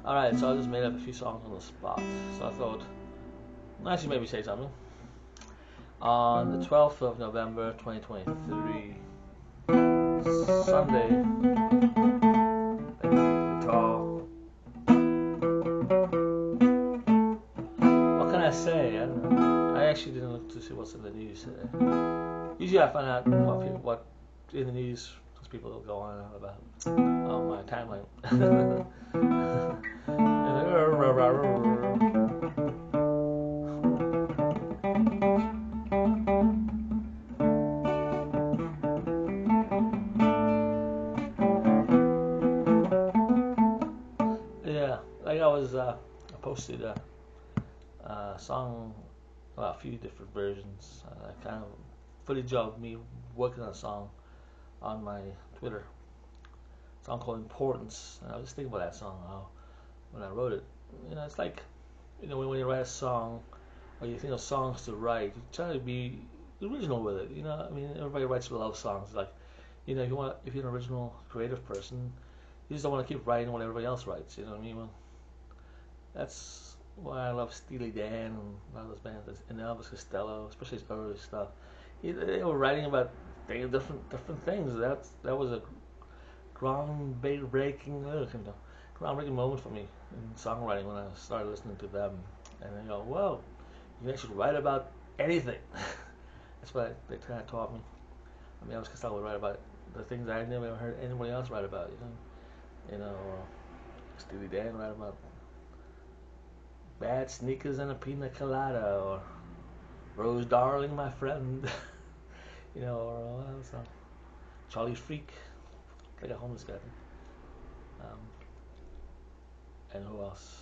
Alright, so I just made up a few songs on the spot. So I thought, I should maybe say something. On the 12th of November 2023, Sunday, guitar. What can I say? I don't know. I actually didn't look to see what's in the news today. Usually I find out what in the news because people will go on about on my timeline. Yeah, like I posted a song, well, a few different versions. I kind of footage of me working on a song on my Twitter. A song called Importance. And I was just thinking about that song when I wrote it. It's like, when you write a song or you think of songs to write, you try to be original with it. I mean, everybody writes love songs. Like, if you're an original creative person, you just don't want to keep writing what everybody else writes. You know what I mean? Well, that's why I love Steely Dan and a lot of those bands, and Elvis Costello, especially his early stuff. They were writing about different things. That was a groundbreaking moment for me in songwriting when I started listening to them. And I go, whoa, you can actually write about anything. That's what they kind of taught me. I mean, Elvis Costello would write about the things I never heard anybody else write about. Steely Dan write about bad sneakers and a pina colada, or Rose Darling, my friend. Or Charlie Freak, like a homeless guy. And who else?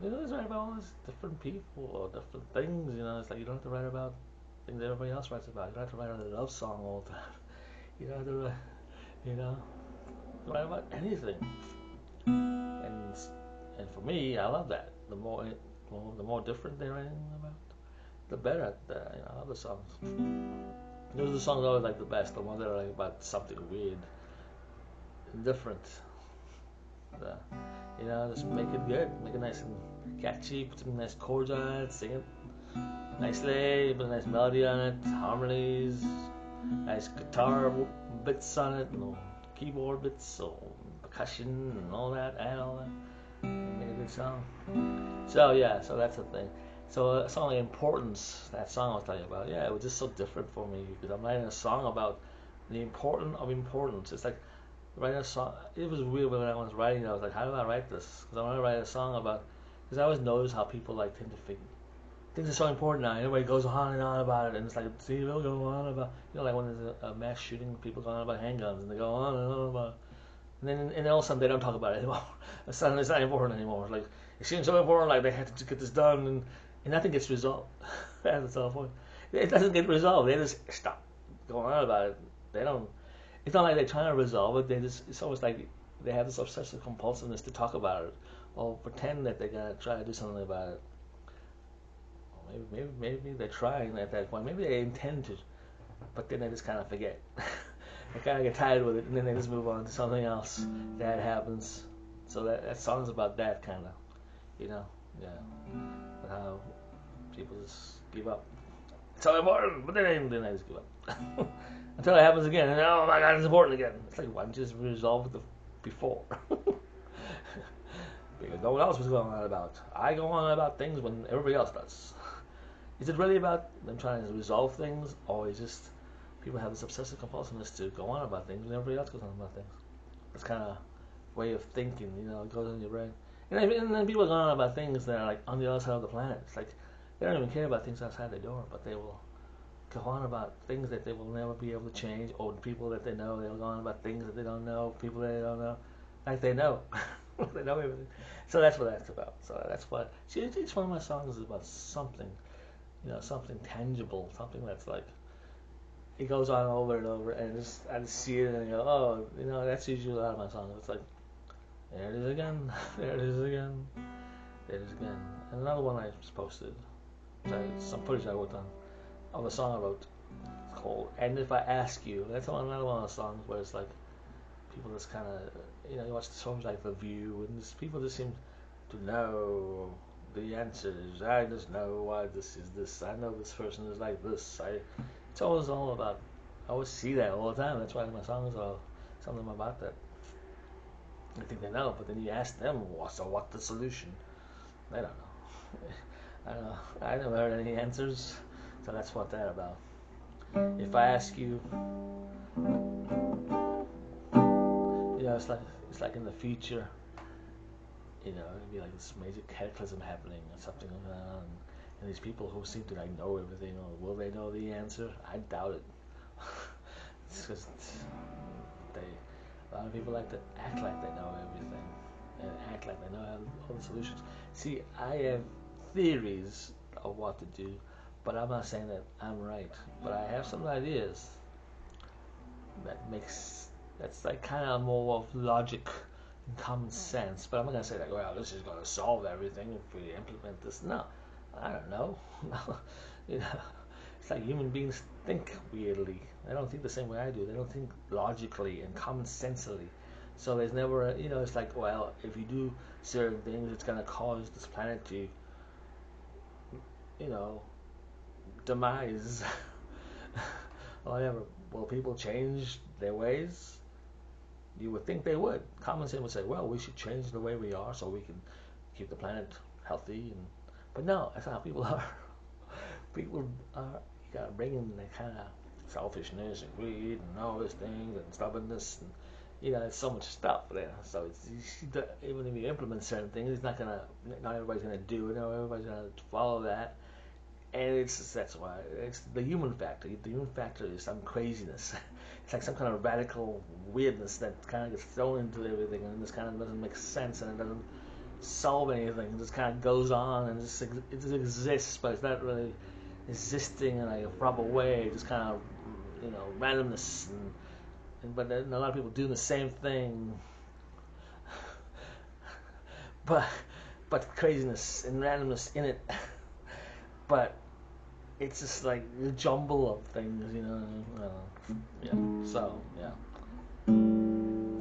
It's write about all these different people or different things. It's like you don't have to write about things everybody else writes about. You don't have to write a love song all the time. You don't have to, write about anything. And for me, I love that. The more different they're writing about, the better. I love the songs. Those are the songs I always like the best. The ones that are like about something weird and different. Just make it good, make it nice and catchy, put some nice chords on it, sing it nicely, put a nice melody on it, harmonies, nice guitar bits on it, keyboard bits, or percussion and all that, and make a good song. So that's the thing. So a song like Importance, that song I was telling you about, it was just so different for me because I'm writing a song about the importance of importance. It's like writing a song. It was weird when I was writing it. I was like, how do I write this? Because I want to write a song about. Because I always notice how people tend to think things are so important now. Everybody goes on and on about it, and it's like, see, they'll go on about. Like when there's a mass shooting, people go on about handguns, and they go on and on about. And then all of a sudden they don't talk about it anymore. It's not important anymore. It's like it seems so important. Like they had to get this done, and nothing gets resolved. That's the whole point. It doesn't get resolved. They just stop going on about it. They don't. It's not like they're trying to resolve it. It's almost like they have this obsessive compulsiveness to talk about it or pretend that they're gonna try to do something about it. Maybe they're trying at that point. Maybe they intend to, but then they just kind of forget. They kind of get tired with it, and then they just move on to something else. That happens. So that song's about that kind of, but how people just give up. It's so important, but then they just give up. Until it happens again, and oh my God, it's important again. It's like, why don't you just resolve it before? Because no one else was going on about. I go on about things when everybody else does. Is it really about them trying to resolve things, or is just people have this obsessive compulsiveness to go on about things when everybody else goes on about things? It's kind of way of thinking, it goes in your brain. And then people go on about things that are like on the other side of the planet. It's like they don't even care about things outside their door, but they will go on about things that they will never be able to change, or people that they know. They'll go on about things that they don't know, people that they don't know, like they know. They know everything. So that's what that's about. So that's what each one of my songs is about something, something tangible, something that's like it goes on over and over, and I just see it and I go, oh, that's usually a lot of my songs. It's like, there it is again, there it is again, there it is again. And another one I just posted, some footage I worked on of a song I wrote. It's called "And If I Ask You." That's another one of the songs where it's like people just kind of, you watch the shows like The View, and people just seem to know the answers. I just know why this is this. I know this person is like this. It's always all about. I always see that all the time. That's why my songs are some of them about that. I think they know, but then you ask them, so what's the solution? They don't know. I don't know. I never heard any answers, so that's what they're about. If I ask you, it's like in the future, it'd be like this major cataclysm happening or something like that, and these people who seem to like know everything, or will they know the answer? I doubt it. It's just a lot of people like to act like they know everything and act like they know all the solutions. See, I have theories of what to do, but I'm not saying that I'm right. But I have some ideas that's like kind of more of logic and common sense. But I'm not gonna say like, well, this is gonna solve everything if we implement this. No, I don't know. you know, it's like human beings think weirdly. They don't think the same way I do. They don't think logically and common sensely. So there's never, it's like, well, if you do certain things, it's gonna cause this planet to, demise. Or whatever. Will people change their ways? You would think they would. Common sense would say, well, we should change the way we are so we can keep the planet healthy. But no, that's not how people are. People are, you gotta bring in that kind of selfishness and greed and all these things and stubbornness and there's so much stuff there. So even if you implement certain things, not everybody's gonna do it. Not everybody's gonna follow that. And that's why it's the human factor. The human factor is some craziness. It's like some kind of radical weirdness that kind of gets thrown into everything, and this kind of doesn't make sense, and it doesn't solve anything. It just kind of goes on, and it just exists, but it's not really existing in like a proper way. Just kind of randomness, but then a lot of people do the same thing, but craziness and randomness in it. But it's just like a jumble of things, Yeah. So yeah.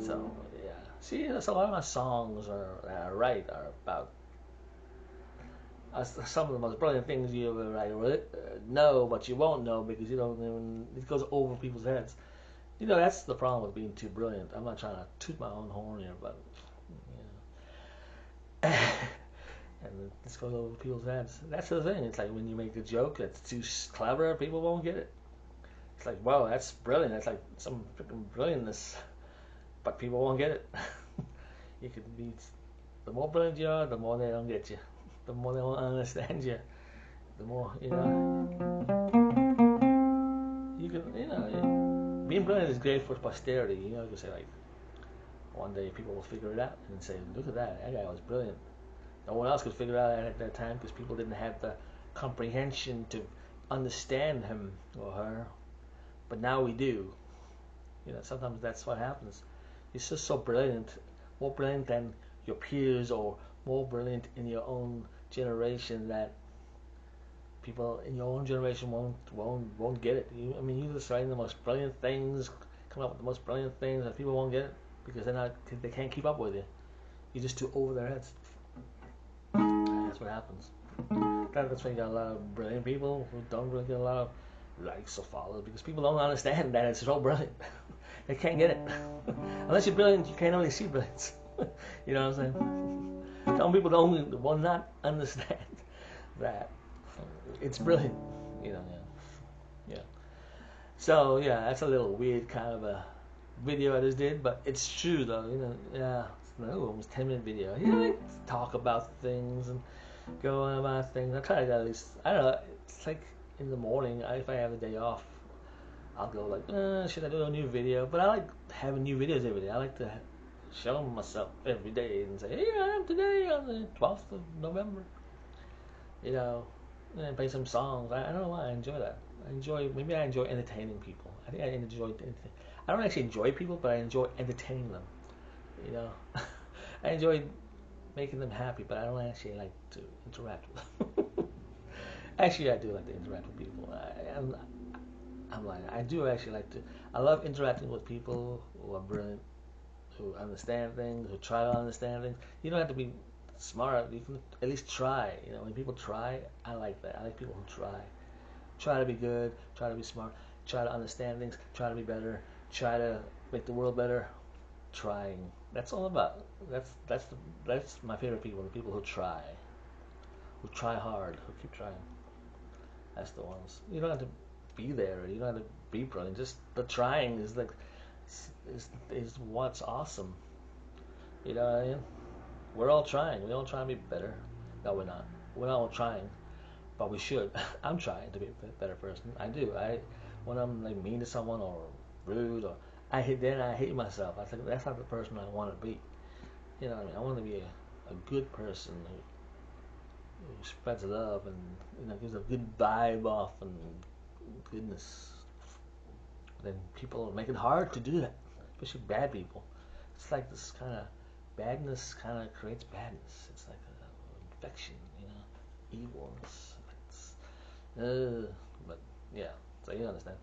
So yeah. See, that's a lot of my songs are about some of the most brilliant things you ever know, but you won't know because you don't even. It goes over people's heads. That's the problem with being too brilliant. I'm not trying to toot my own horn here, but and this goes over people's heads. That's the thing. It's like when you make a joke that's too clever, people won't get it. It's like, wow, that's brilliant. That's like some freaking brilliantness, but people won't get it. You could be, the more brilliant you are, the more they don't get you. The more they won't understand you. The more, you can, being brilliant is great for posterity. You can say like, one day people will figure it out and say, look at that guy was brilliant. No one else could figure it out at that time because people didn't have the comprehension to understand him or her. But now we do. Sometimes that's what happens. You're just so brilliant, more brilliant than your peers or more brilliant in your own generation that people in your own generation won't get it. You're just writing the most brilliant things, coming up with the most brilliant things, and people won't get it because they can't keep up with you. You're just too over their heads. That's what happens. That's why you got a lot of brilliant people who don't really get a lot of likes or followers because people don't understand that it's so brilliant. They can't get it. Unless you're brilliant, you can't really see brilliance. You know what I'm saying? Some people will not understand that it's brilliant. Yeah. So yeah, that's a little weird kind of a video I just did, but it's true though. Yeah. Almost 10-minute video. I talk about things and go on about things. I try to at least, I don't know, it's like in the morning, if I have a day off, I'll go like, should I do a new video? But I like having new videos every day. I like to show myself every day and say, here I am today on the 12th of November. And play some songs. I don't know why I enjoy that. Maybe I enjoy entertaining people. I think I don't actually enjoy people, but I enjoy entertaining them. I enjoy making them happy, but I don't actually like to interact with them. Actually, I do like to interact with people. I do actually like to. I love interacting with people who are brilliant, who understand things, who try to understand things. You don't have to be smart. You can at least try. When people try, I like that. I like people who try. Try to be good. Try to be smart. Try to understand things. Try to be better. Try to make the world better. Trying. That's all about. That's my favorite people. The people who try hard, who keep trying. That's the ones. You don't have to be there. You don't have to be brilliant. Just the trying is like is what's awesome. You know what I mean? We're all trying. We all try to be better. No, we're not. We're not all trying, but we should. I'm trying to be a better person. I do. When I'm like mean to someone or rude or I hate myself. I think that's not the person I want to be. You know what I mean? I want to be a good person who spreads love and gives a good vibe off and goodness. Then people make it hard to do that, especially bad people. It's like this kind of badness kind of creates badness. It's like an infection, evilness. But yeah, so you understand.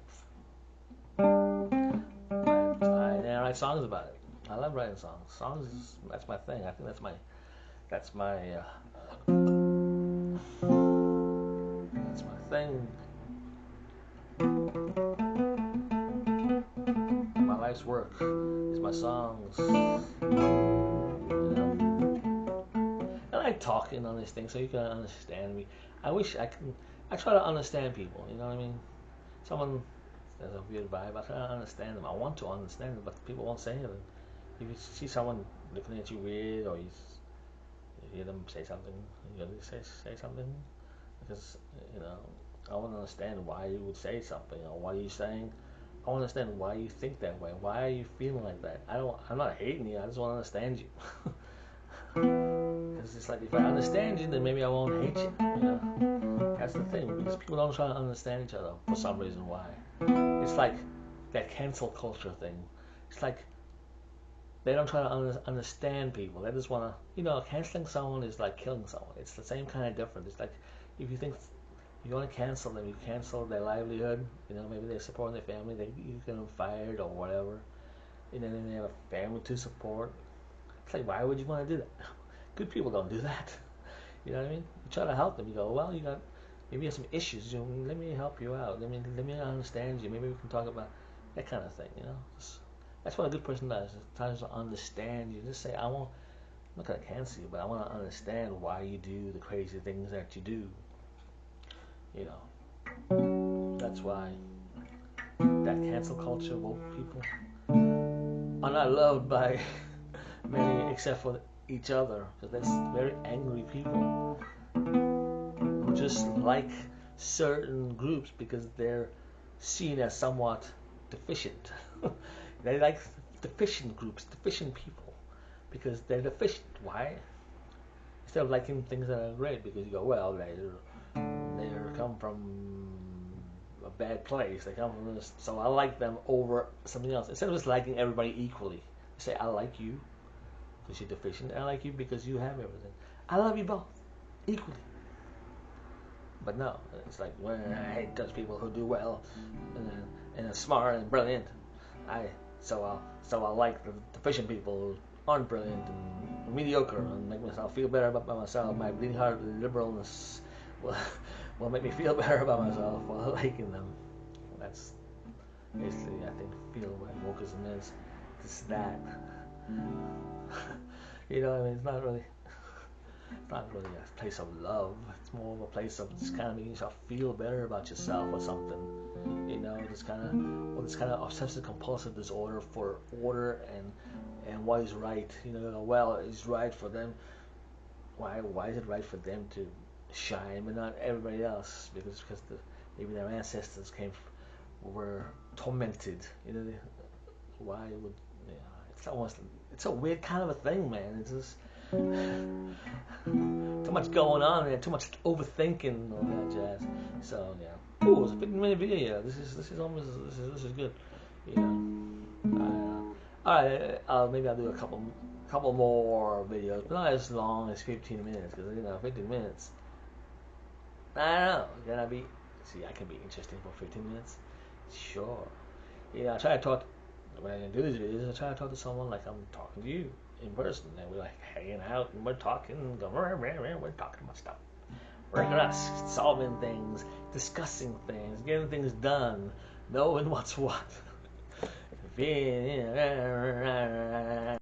I write songs about it. I love writing songs. That's my thing. I think that's my thing. My life's work is my songs. I like talking on these things so you can understand me. I try to understand people, you know what I mean? Someone has a weird vibe, I try to understand them. I want to understand them, but people won't say anything. If you see someone looking at you weird or you hear them say something, you say something. Because, I want to understand why you would say something or what are you saying. I want to understand why you think that way. Why are you feeling like that? I'm not hating you, I just want to understand you. Because it's like if I understand you, then maybe I won't hate you. That's the thing. Because people don't try to understand each other for some reason. Why? It's like that cancel culture thing. It's like they don't try to understand people. They just want to, canceling someone is like killing someone. It's the same kind of difference. It's like if you think you want to cancel them, you cancel their livelihood. Maybe they're supporting their family. You get them fired or whatever. And then they have a family to support. It's like, why would you want to do that? Good people don't do that. You know what I mean? You try to help them. You go, well, maybe you have some issues. Let me help you out. Let me understand you. Maybe we can talk about that kind of thing. That's what a good person does. It tries to understand you. Just say, I'm not gonna cancel you, but I want to understand why you do the crazy things that you do. That's why that cancel culture, woke people are not loved by many except for each other, because there's very angry people who just like certain groups because they're seen as somewhat deficient. They like deficient groups, deficient people, because they're deficient. Why? Instead of liking things that are great, because you go, well, they come from a bad place. They come from this, so I like them over something else. Instead of just liking everybody equally, you say, I like you because you're deficient. I like you because you have everything. I love you both equally. But no, it's like when I hate those people who do well and are smart and brilliant. So I like the deficient people who aren't brilliant and mediocre and make myself feel better about myself. My bleeding heart liberalness will make me feel better about myself while liking them. That's basically, I think, feel what wokeism is. It's that. It's not really a place of love. It's more of a place of just kind of making yourself feel better about yourself or something. This kind of obsessive compulsive disorder for order and what is right. Well, it's right for them. Why is it right for them to shine but not everybody else? Because maybe their ancestors were tormented. Why would it's a weird kind of a thing, man. It's just too much going on there, too much overthinking and all that jazz. So yeah. Ooh, it's a 15-minute video. This is good. Alright, maybe I'll do a couple more videos, but not as long as 15 minutes, because 15 minutes. I don't know. I can be interesting for 15 minutes. Sure. I try to talk when I do these videos, I try to talk to someone like I'm talking to you in person, and we're like hanging out and we're talking, going, we're talking about stuff. We're solving things, discussing things, getting things done, knowing what's what. Being,